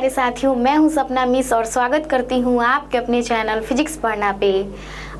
प्यारे साथियों, मैं हूं सपना मिस और स्वागत करती हूं आपके अपने चैनल फिजिक्स पढ़ना पे।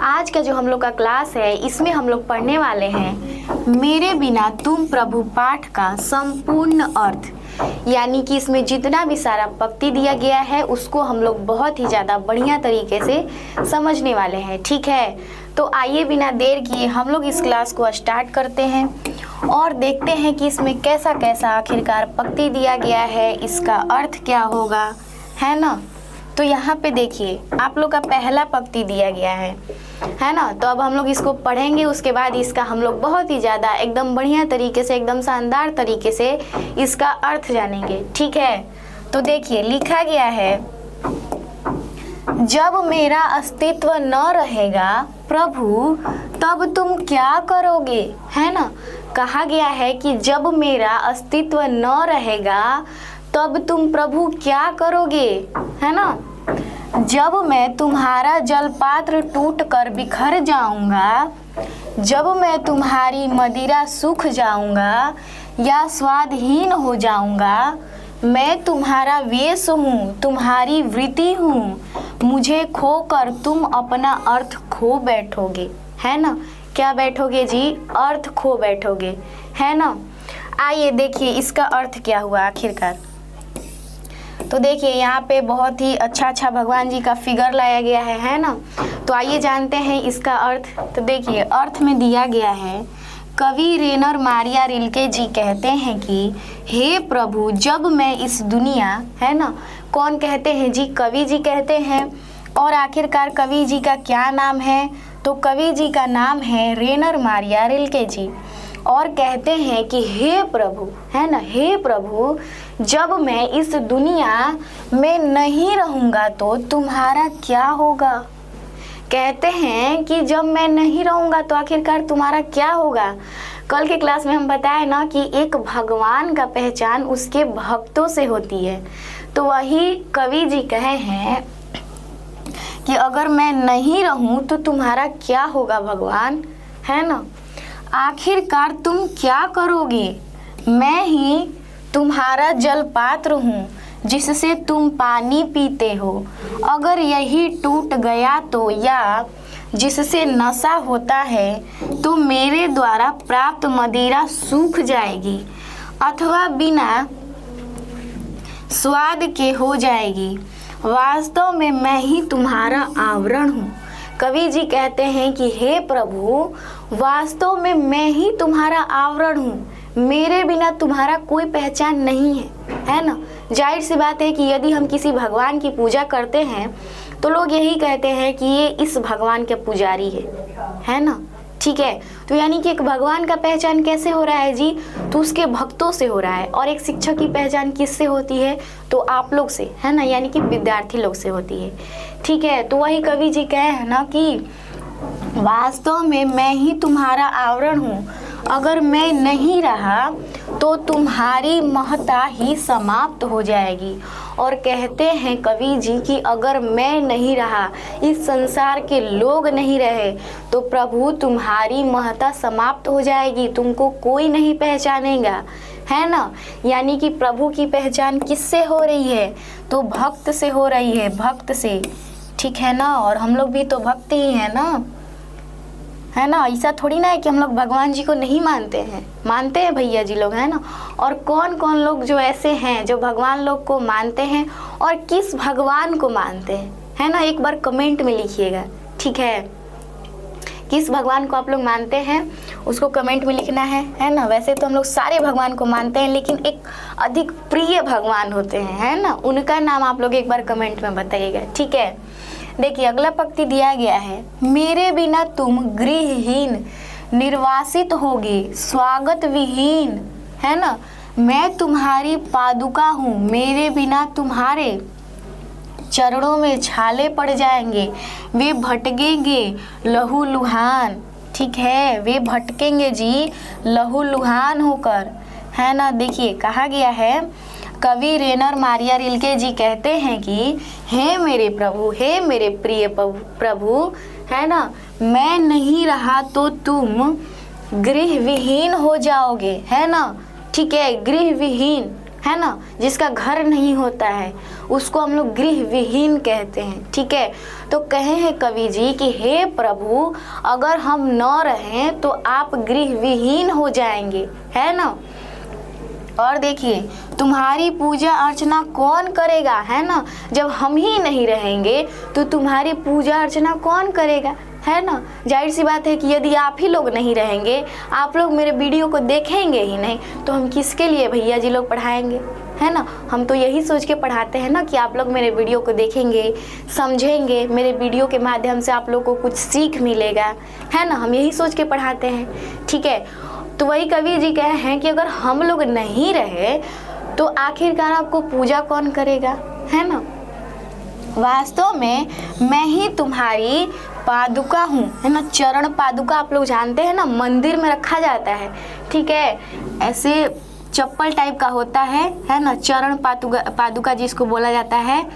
आज का जो हम लोग का क्लास है इसमें हम लोग पढ़ने वाले हैं मेरे बिना तुम प्रभु पाठ का संपूर्ण अर्थ, यानी कि इसमें जितना भी सारा पंक्ति दिया गया है उसको हम लोग बहुत ही ज़्यादा बढ़िया तरीके से समझने वाले हैं। ठीक है, तो आइए बिना देर किए हम लोग इस क्लास को स्टार्ट करते हैं और देखते हैं कि इसमें कैसा कैसा आखिरकार पंक्ति दिया गया है, इसका अर्थ क्या होगा, है ना। तो यहाँ पे देखिए आप लोग का पहला पंक्ति दिया गया है ना। तो अब हम लोग इसको पढ़ेंगे, उसके बाद इसका हम लोग बहुत ही ज़्यादा एकदम बढ़िया तरीके से, एकदम शानदार तरीके से इसका अर्थ जानेंगे। ठीक है, तो देखिए लिखा गया है, जब मेरा अस्तित्व न रहेगा प्रभु तब तुम क्या करोगे, है ना। कहा गया है कि जब मेरा अस्तित्व न रहेगा तब तुम प्रभु क्या करोगे, है ना। जब मैं तुम्हारा जलपात्र टूट कर बिखर जाऊंगा, जब मैं तुम्हारी मदिरा सूख जाऊंगा या स्वादहीन हो जाऊंगा, मैं तुम्हारा वेश हूँ, तुम्हारी वृत्ति हूँ, मुझे खोकर तुम अपना अर्थ खो बैठोगे, है ना। क्या बैठोगे जी? अर्थ खो बैठोगे, है ना। आइए देखिए इसका अर्थ क्या हुआ आखिरकार। तो देखिए यहाँ पे बहुत ही अच्छा भगवान जी का फिगर लाया गया है ना। तो आइए जानते हैं इसका अर्थ। तो देखिए अर्थ में दिया गया है, कवि रेनर मारिया रिल्के जी कहते हैं कि हे प्रभु, जब मैं इस दुनिया, है ना। कौन कहते हैं जी? कवि जी कहते हैं। और आखिरकार कवि जी का क्या नाम है? तो कवि जी का नाम है रेनर मारिया रिल्के जी। और कहते हैं कि हे प्रभु, है ना, हे प्रभु, जब मैं इस दुनिया में नहीं रहूँगा तो तुम्हारा क्या होगा। कहते हैं कि जब मैं नहीं रहूँगा तो आखिरकार तुम्हारा क्या होगा। कल के क्लास में हम बताए ना कि एक भगवान का पहचान उसके भक्तों से होती है। तो वही कवि जी कहे हैं कि अगर मैं नहीं रहूँ तो तुम्हारा क्या होगा भगवान, है ना। आखिरकार तुम क्या करोगे। मैं ही तुम्हारा जलपात्र हूँ जिससे तुम पानी पीते हो। अगर यही टूट गया तो, या जिससे नशा होता है, तो मेरे द्वारा प्राप्त मदिरा सूख जाएगी अथवा बिना स्वाद के हो जाएगी। वास्तव में मैं ही तुम्हारा आवरण हूँ। कवि जी कहते हैं कि हे प्रभु, वास्तव में मैं ही तुम्हारा आवरण हूँ, मेरे बिना तुम्हारा कोई पहचान नहीं है ना। जाहिर सी बात है कि यदि हम किसी भगवान की पूजा करते हैं तो लोग यही कहते हैं कि ये इस भगवान के पुजारी है ना। ठीक है, तो यानी कि एक भगवान का पहचान कैसे हो रहा है जी? तो उसके भक्तों से हो रहा है। और एक शिक्षक की पहचान किससे होती है? तो आप लोग से, है ना, यानी कि विद्यार्थी लोग से होती है। ठीक है, तो वही कवि जी कहे हैं ना कि वास्तव में मैं ही तुम्हारा आवरण हूँ, अगर मैं नहीं रहा तो तुम्हारी महत्ता ही समाप्त हो जाएगी। और कहते हैं कवि जी कि अगर मैं नहीं रहा, इस संसार के लोग नहीं रहे, तो प्रभु तुम्हारी महत्ता समाप्त हो जाएगी, तुमको कोई नहीं पहचानेगा, है ना। यानी कि प्रभु की पहचान किससे हो रही है? तो भक्त से हो रही है, भक्त से। ठीक है ना, और हम लोग भी तो भक्त ही हैं ना, है ना। ऐसा थोड़ी ना है कि हम लोग भगवान जी को नहीं मानते हैं, मानते हैं भैया जी लोग, है ना। और कौन कौन लोग जो ऐसे हैं जो भगवान लोग को मानते हैं और किस भगवान को मानते हैं, है ना। एक बार कमेंट में लिखिएगा, ठीक है, किस भगवान को आप लोग मानते हैं उसको कमेंट में लिखना है ना। वैसे तो हम लोग सारे भगवान को मानते हैं, लेकिन एक अधिक प्रिय भगवान होते हैं, है ना, उनका नाम आप लोग एक बार कमेंट में बताइएगा। ठीक है, देखिए अगला पंक्ति दिया गया है, मेरे बिना तुम गृहहीन निर्वासित होगे, स्वागत विहीन, है ना। मैं तुम्हारी पादुका हूँ, मेरे बिना तुम्हारे चरणों में छाले पड़ जाएंगे, वे भटकेंगे लहूलुहान। ठीक है, वे भटकेंगे जी लहूलुहान होकर, है ना। देखिए कहा गया है, कवि रेनर मारिया रिल्के जी कहते हैं कि हे मेरे प्रभु, हे मेरे प्रिय प्रभु, है ना, मैं नहीं रहा तो तुम गृह विहीन हो जाओगे, है ना। ठीक है, गृह विहीन, है ना, जिसका घर नहीं होता है उसको हम लोग गृह विहीन कहते हैं। ठीक है, तो कहे हैं कवि जी कि हे प्रभु अगर हम न रहें तो आप गृह विहीन हो जाएंगे, है ना। और देखिए तुम्हारी पूजा अर्चना कौन करेगा, है ना, जब हम ही नहीं रहेंगे तो तुम्हारी पूजा अर्चना कौन करेगा, है ना। जाहिर सी बात है कि यदि आप ही लोग नहीं रहेंगे, आप लोग मेरे वीडियो को देखेंगे ही नहीं, तो हम किसके लिए भैया जी लोग पढ़ाएंगे, है ना। हम तो यही सोच के पढ़ाते हैं ना कि आप लोग मेरे वीडियो को देखेंगे, समझेंगे, मेरे वीडियो के माध्यम से आप लोग को कुछ सीख मिलेगा, है ना। हम यही सोच के पढ़ाते हैं। ठीक है, तो वही कवि जी कहे हैं कि अगर हम लोग नहीं रहे तो आखिरकार आपको पूजा कौन करेगा, है ना। वास्तव में मैं ही तुम्हारी पादुका हूँ, है ना। चरण पादुका आप लोग जानते हैं ना, मंदिर में रखा जाता है। ठीक है, ऐसे चप्पल टाइप का होता है ना, चरण पादुका जिसको बोला जाता है।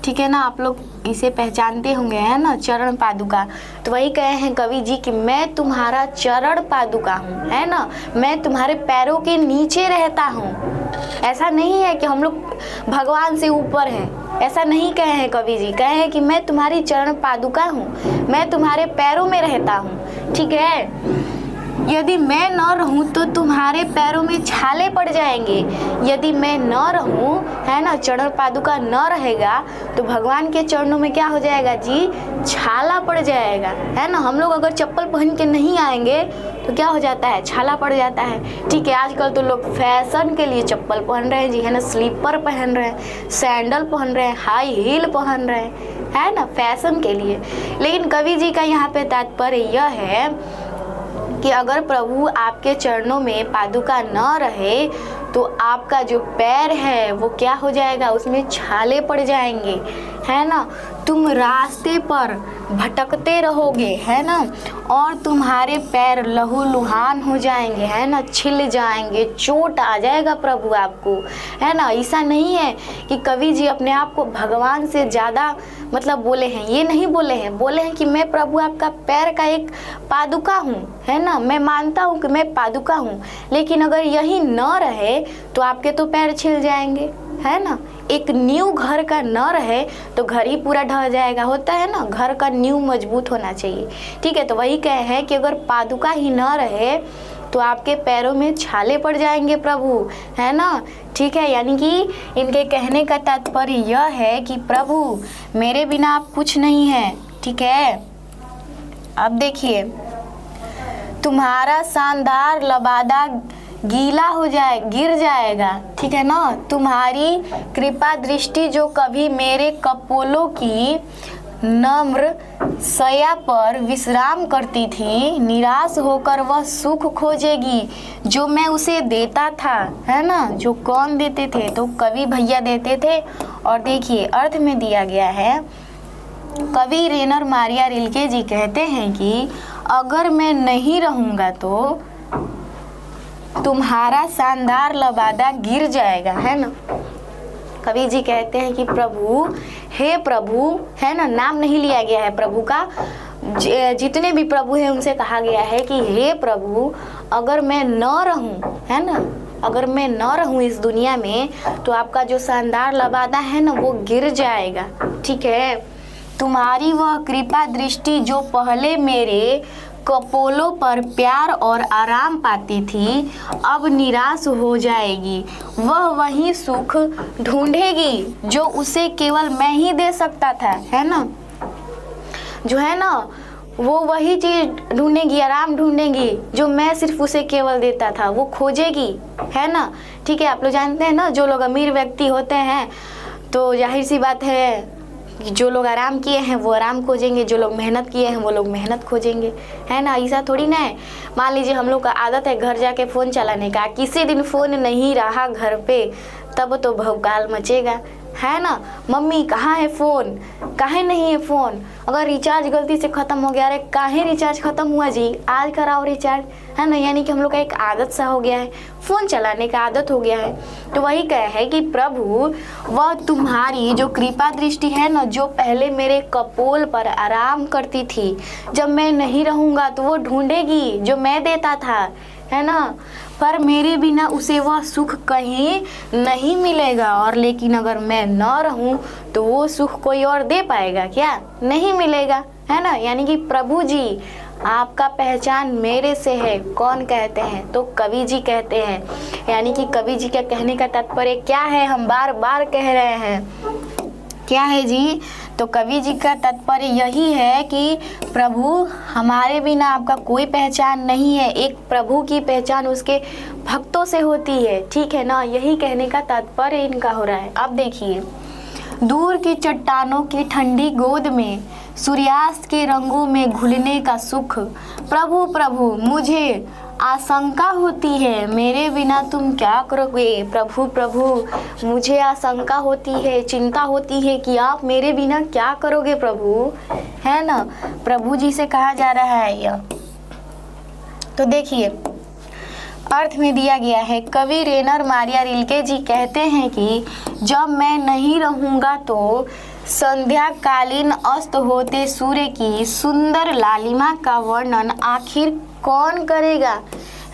ठीक है ना, आप लोग इसे पहचानते होंगे, है ना, चरण पादुका। तो वही कहे हैं कवि जी कि मैं तुम्हारा चरण पादुका हूँ, है ना, मैं तुम्हारे पैरों के नीचे रहता हूँ। ऐसा नहीं है कि हम लोग भगवान से ऊपर हैं, ऐसा नहीं कहे हैं कवि जी। कहे हैं कि मैं तुम्हारी चरण पादुका हूँ, मैं तुम्हारे पैरों में रहता हूँ। ठीक है, यदि मैं न रहूं तो तुम्हारे पैरों में छाले पड़ जाएंगे। यदि मैं न रहूं, है ना, चरण पादुका न रहेगा तो भगवान के चरणों में क्या हो जाएगा जी, छाला पड़ जाएगा, है ना। हम लोग अगर चप्पल पहन के नहीं आएंगे तो क्या हो जाता है, छाला पड़ जाता है। ठीक है, आजकल तो लोग फैशन के लिए चप्पल पहन रहे हैं जी, है ना, स्लीपर पहन रहे हैं, सैंडल पहन रहे हैं, हाई हील पहन रहे हैं, है ना, फैशन के लिए। लेकिन कवि जी का यहाँ पे तात्पर्य यह है कि अगर प्रभु आपके चरणों में पादुका न रहे तो आपका जो पैर है वो क्या हो जाएगा, उसमें छाले पड़ जाएंगे, है ना। तुम रास्ते पर भटकते रहोगे, है ना, और तुम्हारे पैर लहूलुहान हो जाएंगे, है ना, छिल जाएंगे, चोट आ जाएगा प्रभु आपको, है ना। ऐसा नहीं है कि कवि जी अपने आप को भगवान से ज़्यादा मतलब बोले हैं, ये नहीं बोले हैं। बोले हैं कि मैं प्रभु आपका पैर का एक पादुका हूँ, है ना, मैं मानता हूँ कि मैं पादुका हूँ, लेकिन अगर यही न रहे तो आपके तो पैर छिल जाएंगे, है ना। एक नींव घर का न रहे तो घर ही पूरा ढह जाएगा, होता है ना, घर का नींव मजबूत होना चाहिए। ठीक है, तो वही कहे हैं कि अगर पादुका ही न रहे तो आपके पैरों में छाले पड़ जाएंगे प्रभु, है ना। ठीक है, यानी कि इनके कहने का तात्पर्य यह है कि प्रभु मेरे बिना आप कुछ नहीं है। ठीक है, अब देखिए तुम्हारा शानदार लबादा गीला हो जाए, गिर जाएगा। ठीक है ना, तुम्हारी कृपा दृष्टि जो कभी मेरे कपोलों की नम्र सया पर विश्राम करती थी, निराश होकर वह सुख खोजेगी जो मैं उसे देता था, है ना। जो कौन देते थे, तो कवि भैया देते थे। और देखिए अर्थ में दिया गया है, कवि रेनर मारिया रिल्के जी कहते हैं कि अगर मैं नहीं रहूँगा तो तुम्हारा शानदार लबादा गिर जाएगा, है ना। कवि जी कहते हैं कि प्रभु, हे प्रभु, है ना, नाम नहीं लिया गया है प्रभु का, जितने भी प्रभु हैं उनसे कहा गया है कि हे प्रभु अगर मैं न रहूं, है ना, अगर मैं न रहूं इस दुनिया में तो आपका जो शानदार लबादा है ना वो गिर जाएगा। ठीक है, तुम्हारी वह कृपा दृष्टि जो पहले मेरे कपोलों पर प्यार और आराम पाती थी अब निराश हो जाएगी। वह वही सुख ढूंढेगी जो उसे केवल मैं ही दे सकता था, है ना। जो है ना वो वही चीज़ ढूंढेगी, आराम ढूंढेगी जो मैं सिर्फ उसे केवल देता था, वो खोजेगी, है ना। ठीक है, आप लोग जानते हैं ना, जो लोग अमीर व्यक्ति होते हैं तो जाहिर सी बात है जो लोग आराम किए हैं वो आराम खोजेंगे, जो लोग मेहनत किए हैं वो लोग मेहनत खोजेंगे, है ना। ऐसा थोड़ी ना है, मान लीजिए हम लोग का आदत है घर जाके फ़ोन चलाने का, किसी दिन फ़ोन नहीं रहा घर पे तब तो भौकाल मचेगा, है ना। मम्मी कहाँ है फ़ोन, काहे नहीं है फ़ोन, अगर रिचार्ज गलती से ख़त्म हो गया, अरे काहे रिचार्ज ख़त्म हुआ जी, आज कराओ रिचार्ज, है ना। यानी कि हम लोग का एक आदत सा हो गया है, फ़ोन चलाने का आदत हो गया है। तो वही कहे है कि प्रभु वह तुम्हारी जो कृपा दृष्टि है ना, जो पहले मेरे कपोल पर आराम करती थी, जब मैं नहीं रहूँगा तो वो ढूंढेगी जो मैं देता था, है ना। पर मेरे बिना उसे वह सुख कहीं नहीं मिलेगा। और लेकिन अगर मैं न रहूं तो वो सुख कोई और दे पाएगा क्या? नहीं मिलेगा, है ना। यानी कि प्रभु जी आपका पहचान मेरे से है, कौन कहते हैं? तो कवि जी कहते हैं। यानी कि कवि जी का कहने का तात्पर्य क्या है, हम बार बार कह रहे हैं, क्या है जी? तो कवि जी का तात्पर्य यही है कि प्रभु हमारे बिना आपका कोई पहचान नहीं है। एक प्रभु की पहचान उसके भक्तों से होती है, ठीक है ना। यही कहने का तात्पर्य इनका हो रहा है। अब देखिए, दूर की चट्टानों की ठंडी गोद में सूर्यास्त के रंगों में घुलने का सुख। प्रभु प्रभु मुझे आशंका होती है, मेरे बिना तुम क्या करोगे? प्रभु प्रभु मुझे आशंका होती है, चिंता होती है कि आप मेरे बिना क्या करोगे प्रभु, है ना। प्रभु जी से कहा जा रहा है यह। तो देखिए अर्थ में दिया गया है। कवि रेनर मारिया रिल्के जी कहते हैं कि जब मैं नहीं रहूँगा तो संध्या कालीन अस्त होते सूर्य की सुंदर लालिमा का वर्णन आखिर कौन करेगा,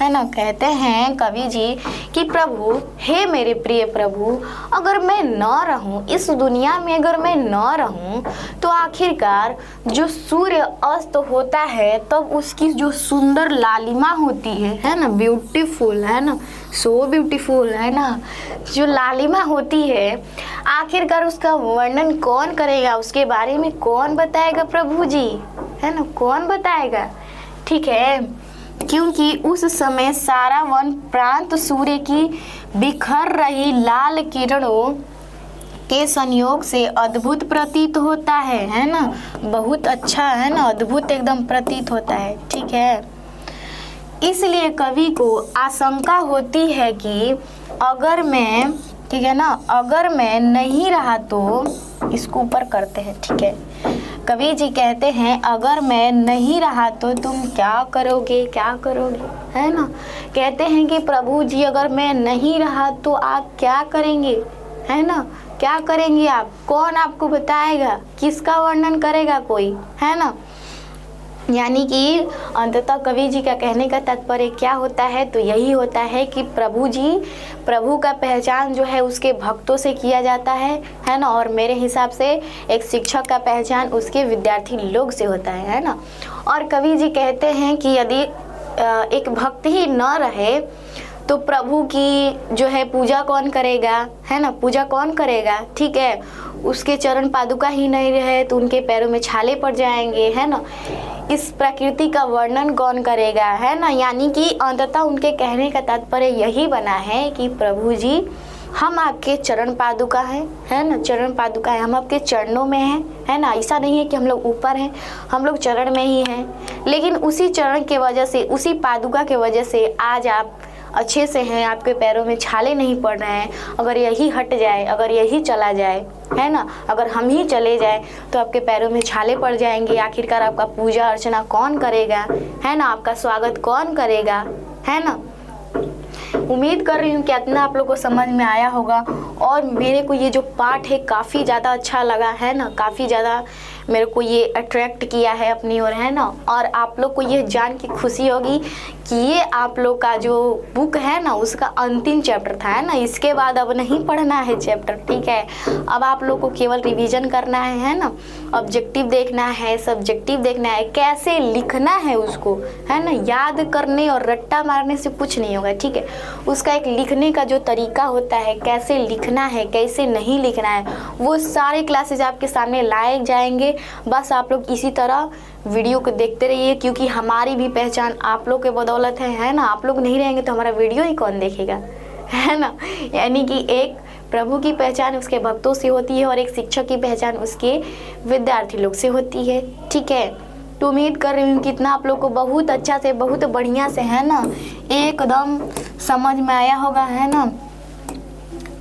है ना। कहते हैं कवि जी कि प्रभु, हे मेरे प्रिय प्रभु, अगर मैं न रहूं इस दुनिया में, अगर मैं न रहूं तो आखिरकार जो सूर्य अस्त होता है तब उसकी जो सुंदर लालिमा होती है ना, ब्यूटीफुल, है ना, सो ब्यूटीफुल, है ना, जो लालिमा होती है, आखिरकार उसका वर्णन कौन करेगा, उसके बारे में कौन बताएगा प्रभु जी, है ना, कौन बताएगा। ठीक है, क्योंकि उस समय सारा वन प्रांत सूर्य की बिखर रही लाल किरणों के संयोग से अद्भुत प्रतीत होता है ना, बहुत अच्छा, है ना, अद्भुत एकदम प्रतीत होता है। ठीक है, इसलिए कवि को आशंका होती है कि अगर मैं, ठीक है ना, अगर मैं नहीं रहा तो, इसको ऊपर करते हैं, ठीक है। कवि जी कहते हैं अगर मैं नहीं रहा तो तुम क्या करोगे, क्या करोगे, है ना। कहते हैं कि प्रभु जी अगर मैं नहीं रहा तो आप क्या करेंगे, है ना, क्या करेंगे आप, कौन आपको बताएगा, किसका वर्णन करेगा कोई, है ना। यानी कि अंततः कवि जी का कहने का तात्पर्य क्या होता है, तो यही होता है कि प्रभु जी, प्रभु का पहचान जो है उसके भक्तों से किया जाता है ना। और मेरे हिसाब से एक शिक्षक का पहचान उसके विद्यार्थी लोग से होता है ना। और कवि जी कहते हैं कि यदि एक भक्त ही न रहे तो प्रभु की जो है पूजा कौन करेगा, है ना, पूजा कौन करेगा। ठीक है, उसके चरण पादुका ही नहीं रहे तो उनके पैरों में छाले पड़ जाएंगे, है ना। इस प्रकृति का वर्णन कौन करेगा, है ना। यानी कि अंततः उनके कहने का तात्पर्य यही बना है कि प्रभु जी हम आपके चरण पादुका हैं, है ना, चरण पादुका है, हम आपके चरणों में हैं, है ना। ऐसा नहीं है कि हम लोग ऊपर हैं, हम लोग चरण में ही हैं, लेकिन उसी चरण के वजह से, उसी पादुका के वजह से आज आप अच्छे से हैं, आपके पैरों में छाले नहीं पड़ रहे हैं। अगर यही हट जाए, अगर यही चला जाए, है ना, अगर हम ही चले जाए तो आपके पैरों में छाले पड़ जाएंगे। आखिरकार आपका पूजा अर्चना कौन करेगा, है ना, आपका स्वागत कौन करेगा, है ना। उम्मीद कर रही हूँ कि इतना आप लोग को समझ में आया होगा। और मेरे को ये जो पाठ है काफ़ी ज़्यादा अच्छा लगा, है ना, काफ़ी ज़्यादा मेरे को ये अट्रैक्ट किया है अपनी ओर, है ना। और आप लोग को ये जान के खुशी होगी कि ये आप लोग का जो बुक है ना उसका अंतिम चैप्टर था, है ना। इसके बाद अब नहीं पढ़ना है चैप्टर, ठीक है। अब आप लोग को केवल रिवीजन करना है ना, ऑब्जेक्टिव देखना है, सब्जेक्टिव देखना है, कैसे लिखना है उसको, है ना। याद करने और रट्टा मारने से कुछ नहीं होगा, ठीक है। उसका एक लिखने का जो तरीका होता है, कैसे लिखना है, कैसे नहीं लिखना है, वो सारे क्लासेज आपके सामने लाए जाएंगे। बस आप लोग इसी तरह वीडियो को देखते रहिए, क्योंकि हमारी भी पहचान आप लोग के बदौलत है ना। आप लोग नहीं रहेंगे तो हमारा वीडियो ही कौन देखेगा, है ना। यानी कि एक प्रभु की पहचान उसके भक्तों से होती है और एक शिक्षक की पहचान उसके विद्यार्थी लोग से होती है, ठीक है। तो उम्मीद कर रही हूँ कि इतना आप लोग को बहुत अच्छा से, बहुत बढ़िया से, है ना, एकदम समझ में आया होगा, है ना,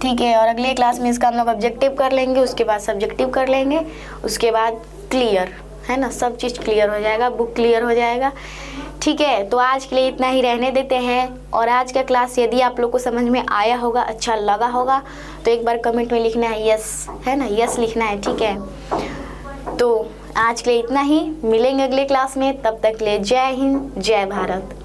ठीक है। और अगले क्लास में इसका हम लोग ऑब्जेक्टिव कर लेंगे, उसके बाद सब्जेक्टिव कर लेंगे, उसके बाद क्लियर, है ना, सब चीज़ क्लियर हो जाएगा, बुक क्लियर हो जाएगा, ठीक है। तो आज के लिए इतना ही रहने देते हैं। और आज का क्लास यदि आप लोग को समझ में आया होगा, अच्छा लगा होगा, तो एक बार कमेंट में लिखना है यस, है ना, यस लिखना है, ठीक है। तो आज के लिए इतना ही, मिलेंगे अगले क्लास में, तब तक के लिए जय हिंद, जय भारत।